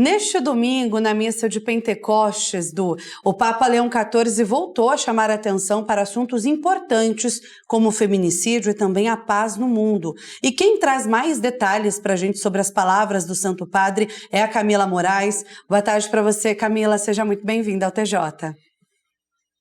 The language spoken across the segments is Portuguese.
Neste domingo, na missa de Pentecostes, o Papa Leão XIV voltou a chamar a atenção para assuntos importantes como o feminicídio e também a paz no mundo. E quem traz mais detalhes para a gente sobre as palavras do Santo Padre é a Camila Moraes. Boa tarde para você, Camila. Seja muito bem-vinda ao TJ.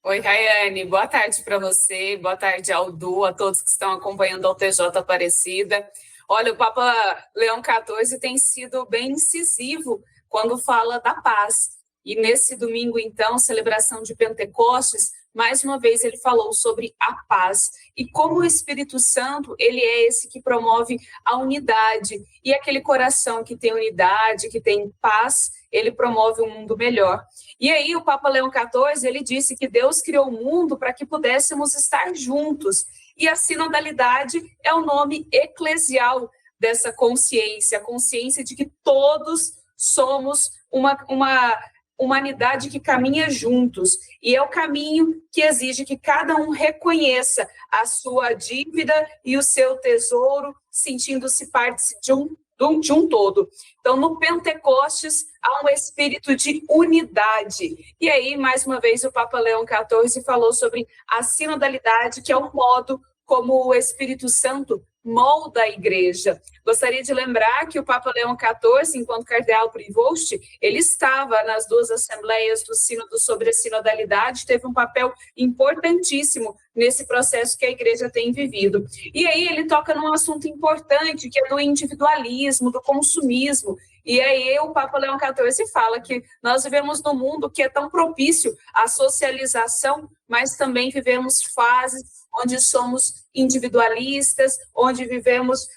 Oi, Rayane. Boa tarde para você. Boa tarde ao Du, a todos que estão acompanhando ao TJ Aparecida. Olha, o Papa Leão XIV tem sido bem incisivo quando fala da paz. E nesse domingo, então, celebração de Pentecostes, mais uma vez ele falou sobre a paz. E como o Espírito Santo, ele é esse que promove a unidade. E aquele coração que tem unidade, que tem paz, ele promove um mundo melhor. E aí o Papa Leão XIV, ele disse que Deus criou o mundo para que pudéssemos estar juntos. E a sinodalidade é o nome eclesial dessa consciência, a consciência de que todos somos uma humanidade que caminha juntos. E é o caminho que exige que cada um reconheça a sua dívida e o seu tesouro, sentindo-se parte de um todo. Então, no Pentecostes, há um espírito de unidade. E aí, mais uma vez, o Papa Leão XIV falou sobre a sinodalidade, que é o modo como o Espírito Santo molda a igreja. Gostaria de lembrar que o Papa Leão XIV, enquanto cardeal Prevost, ele estava nas duas assembleias do Sínodo sobre a sinodalidade, teve um papel importantíssimo nesse processo que a igreja tem vivido. E aí ele toca num assunto importante, que é do individualismo, do consumismo. E aí o Papa Leão XIV fala que nós vivemos num mundo que é tão propício à socialização, mas também vivemos fases onde somos individualistas, onde vivemos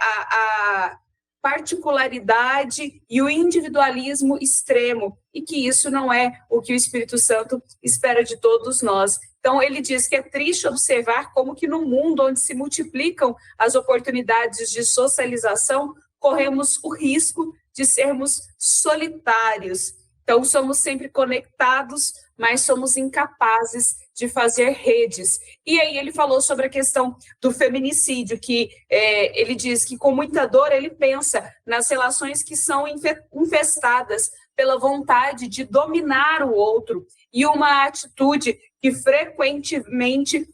a particularidade e o individualismo extremo, e que isso não é o que o Espírito Santo espera de todos nós. Então, ele diz que é triste observar como que no mundo onde se multiplicam as oportunidades de socialização, corremos o risco de sermos solitários. Então, somos sempre conectados, mas somos incapazes de fazer redes. E aí ele falou sobre a questão do feminicídio, que ele diz que com muita dor ele pensa nas relações que são infestadas pela vontade de dominar o outro, e uma atitude que frequentemente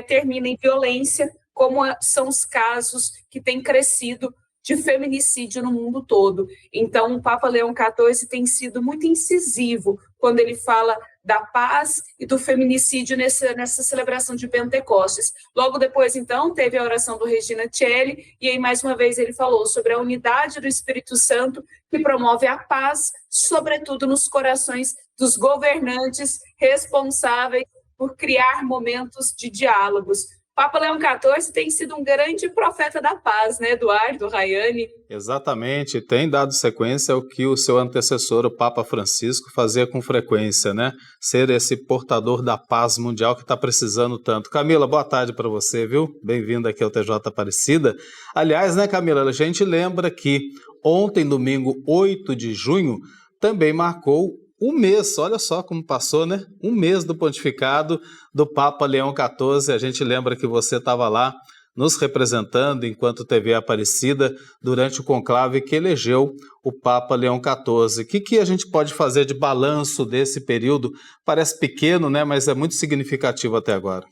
termina em violência, como são os casos que têm crescido de feminicídio no mundo todo. Então, o Papa Leão XIV tem sido muito incisivo quando ele fala da paz e do feminicídio nessa celebração de Pentecostes. Logo depois, então, teve a oração do Regina Coeli, e aí, mais uma vez, ele falou sobre a unidade do Espírito Santo, que promove a paz, sobretudo nos corações dos governantes responsáveis por criar momentos de diálogos. Papa Leão XIV tem sido um grande profeta da paz, né, Eduardo, Rayane? Exatamente, tem dado sequência ao que o seu antecessor, o Papa Francisco, fazia com frequência, né? Ser esse portador da paz mundial que está precisando tanto. Camila, boa tarde para você, viu? Bem-vinda aqui ao TJ Aparecida. Aliás, né, Camila, a gente lembra que ontem, domingo 8 de junho, também marcou um mês, olha só como passou, né? Um mês do pontificado do Papa Leão XIV. A gente lembra que você estava lá nos representando enquanto TV Aparecida durante o conclave que elegeu o Papa Leão XIV. O que a gente pode fazer de balanço desse período? Parece pequeno, né? Mas é muito significativo até agora.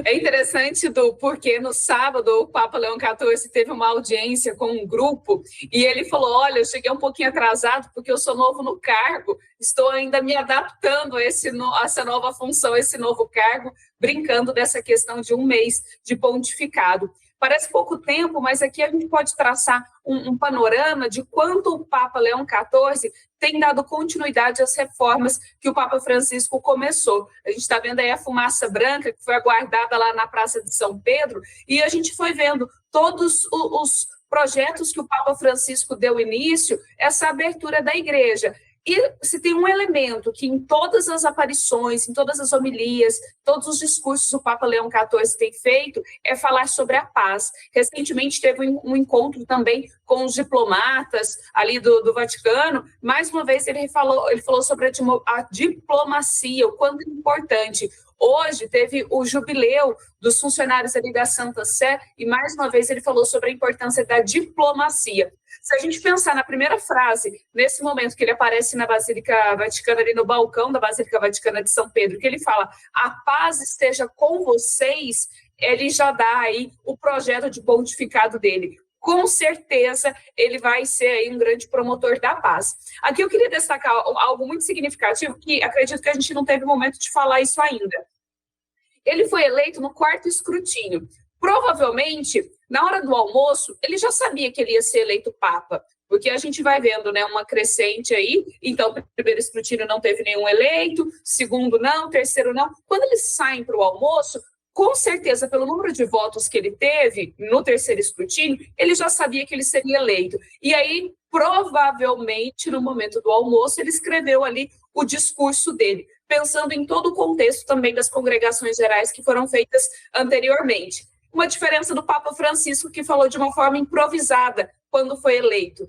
É interessante porque no sábado o Papa Leão XIV teve uma audiência com um grupo e ele falou, olha, eu cheguei um pouquinho atrasado porque eu sou novo no cargo, estou ainda me adaptando a essa nova função, esse novo cargo, brincando dessa questão de um mês de pontificado. Parece pouco tempo, mas aqui a gente pode traçar um panorama de quanto o Papa Leão XIV tem dado continuidade às reformas que o Papa Francisco começou. A gente está vendo aí a fumaça branca que foi aguardada lá na Praça de São Pedro, e a gente foi vendo todos os projetos que o Papa Francisco deu início, essa abertura da igreja. E se tem um elemento que em todas as aparições, em todas as homilias, todos os discursos o Papa Leão XIV tem feito, é falar sobre a paz. Recentemente teve um encontro também com os diplomatas ali do Vaticano. Mais uma vez ele falou sobre a diplomacia, o quanto é importante. Hoje teve o jubileu dos funcionários ali da Santa Sé e, mais uma vez, ele falou sobre a importância da diplomacia. Se a gente pensar na primeira frase, nesse momento que ele aparece na Basílica Vaticana, ali no balcão da Basílica Vaticana de São Pedro, que ele fala, a paz esteja com vocês, ele já dá aí o projeto de pontificado dele. Com certeza, ele vai ser aí um grande promotor da paz. Aqui eu queria destacar algo muito significativo, que acredito que a gente não teve momento de falar isso ainda. Ele foi eleito no 4º escrutínio. Provavelmente, na hora do almoço, ele já sabia que ele ia ser eleito papa, porque a gente vai vendo, né, uma crescente aí. Então, o primeiro escrutínio não teve nenhum eleito, segundo não, terceiro não. Quando eles saem para o almoço, com certeza, pelo número de votos que ele teve no 3º escrutínio, ele já sabia que ele seria eleito. E aí, provavelmente, no momento do almoço, ele escreveu ali o discurso dele, pensando em todo o contexto também das congregações gerais que foram feitas anteriormente. Uma diferença do Papa Francisco, que falou de uma forma improvisada quando foi eleito,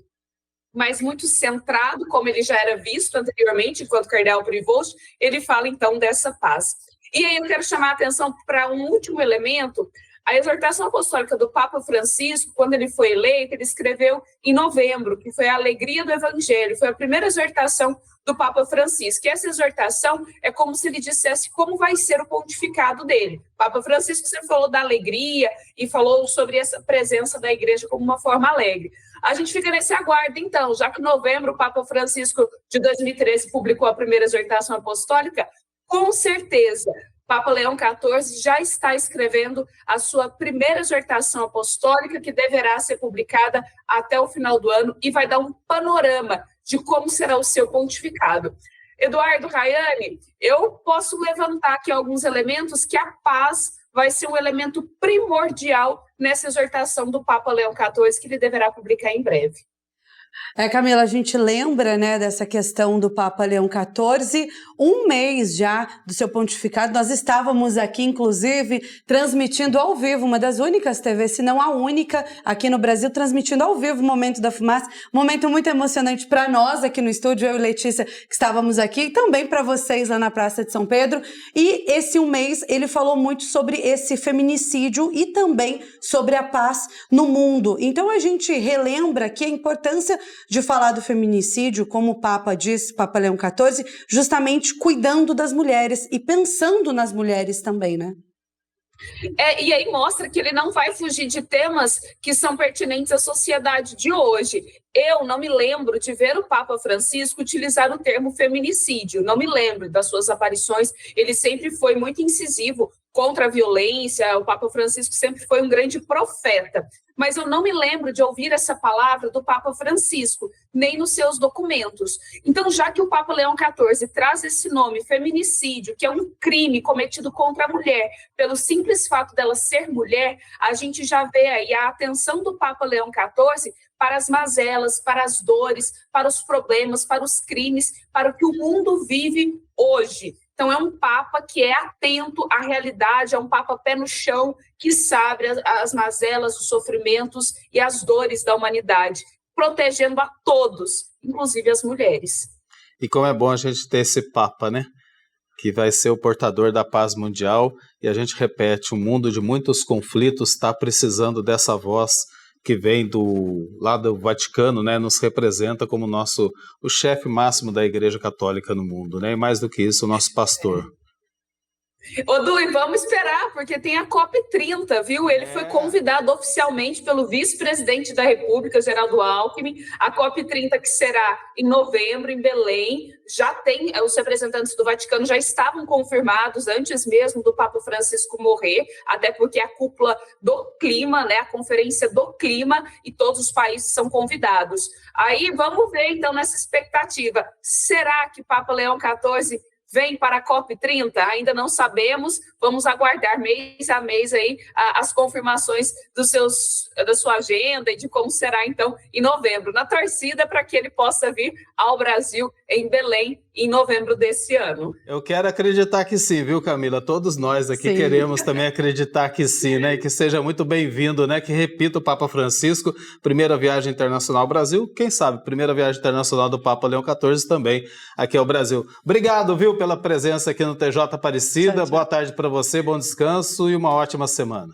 mas muito centrado, como ele já era visto anteriormente, enquanto cardeal Prevost, ele fala então dessa paz. E aí eu quero chamar a atenção para um último elemento. A exortação apostólica do Papa Francisco, quando ele foi eleito, ele escreveu em novembro, que foi a alegria do Evangelho, foi a primeira exortação do Papa Francisco. E essa exortação é como se ele dissesse como vai ser o pontificado dele. O Papa Francisco sempre falou da alegria e falou sobre essa presença da igreja como uma forma alegre. A gente fica nesse aguardo, então, já que em novembro o Papa Francisco de 2013 publicou a primeira exortação apostólica, com certeza Papa Leão XIV já está escrevendo a sua primeira exortação apostólica, que deverá ser publicada até o final do ano e vai dar um panorama de como será o seu pontificado. Eduardo, Rayane, eu posso levantar aqui alguns elementos que a paz vai ser um elemento primordial nessa exortação do Papa Leão XIV, que ele deverá publicar em breve. Camila, a gente lembra, né, dessa questão do Papa Leão XIV, um mês já do seu pontificado. Nós estávamos aqui, inclusive, transmitindo ao vivo, uma das únicas TVs, se não a única, aqui no Brasil, transmitindo ao vivo o Momento da Fumaça. Momento muito emocionante para nós aqui no estúdio, eu e Letícia, que estávamos aqui, e também para vocês lá na Praça de São Pedro. E esse um mês, ele falou muito sobre esse feminicídio e também sobre a paz no mundo. Então, a gente relembra aqui a importância de falar do feminicídio, como o Papa disse, Papa Leão XIV, justamente cuidando das mulheres e pensando nas mulheres também, né? E aí mostra que ele não vai fugir de temas que são pertinentes à sociedade de hoje. Eu não me lembro de ver o Papa Francisco utilizar o termo feminicídio, não me lembro das suas aparições, ele sempre foi muito incisivo contra a violência, o Papa Francisco sempre foi um grande profeta, mas eu não me lembro de ouvir essa palavra do Papa Francisco, nem nos seus documentos. Então, já que o Papa Leão XIV traz esse nome, feminicídio, que é um crime cometido contra a mulher, pelo simples fato dela ser mulher, a gente já vê aí a atenção do Papa Leão XIV para as mazelas, para as dores, para os problemas, para os crimes, para o que o mundo vive hoje. Então, é um Papa que é atento à realidade, é um Papa pé no chão, que sabe as mazelas, os sofrimentos e as dores da humanidade, protegendo a todos, inclusive as mulheres. E como é bom a gente ter esse Papa, né? Que vai ser o portador da paz mundial, e a gente repete, o mundo de muitos conflitos está precisando dessa voz que vem lá do Vaticano, né, nos representa como o chefe máximo da Igreja Católica no mundo, né, e mais do que isso, o nosso pastor. Ô, Du, e vamos esperar, porque tem a COP30, viu? Ele foi convidado oficialmente pelo vice-presidente da República, Geraldo Alckmin, a COP30 que será em novembro, em Belém. Já tem, os representantes do Vaticano já estavam confirmados antes mesmo do Papa Francisco morrer, até porque a cúpula do clima, né, a conferência do clima, e todos os países são convidados. Aí vamos ver, então, nessa expectativa. Será que Papa Leão XIV vem para a COP30? Ainda não sabemos, vamos aguardar mês a mês aí as confirmações da sua agenda e de como será então em novembro, na torcida para que ele possa vir ao Brasil, em Belém, em novembro desse ano. Eu quero acreditar que sim, viu, Camila? Todos nós aqui queremos também acreditar que sim, né? E que seja muito bem-vindo, né? Que repita o Papa Francisco, primeira viagem internacional ao Brasil, quem sabe, primeira viagem internacional do Papa Leão XIV também aqui ao Brasil. Obrigado, viu, pela presença aqui no TJ Aparecida. Boa tarde para você, bom descanso e uma ótima semana.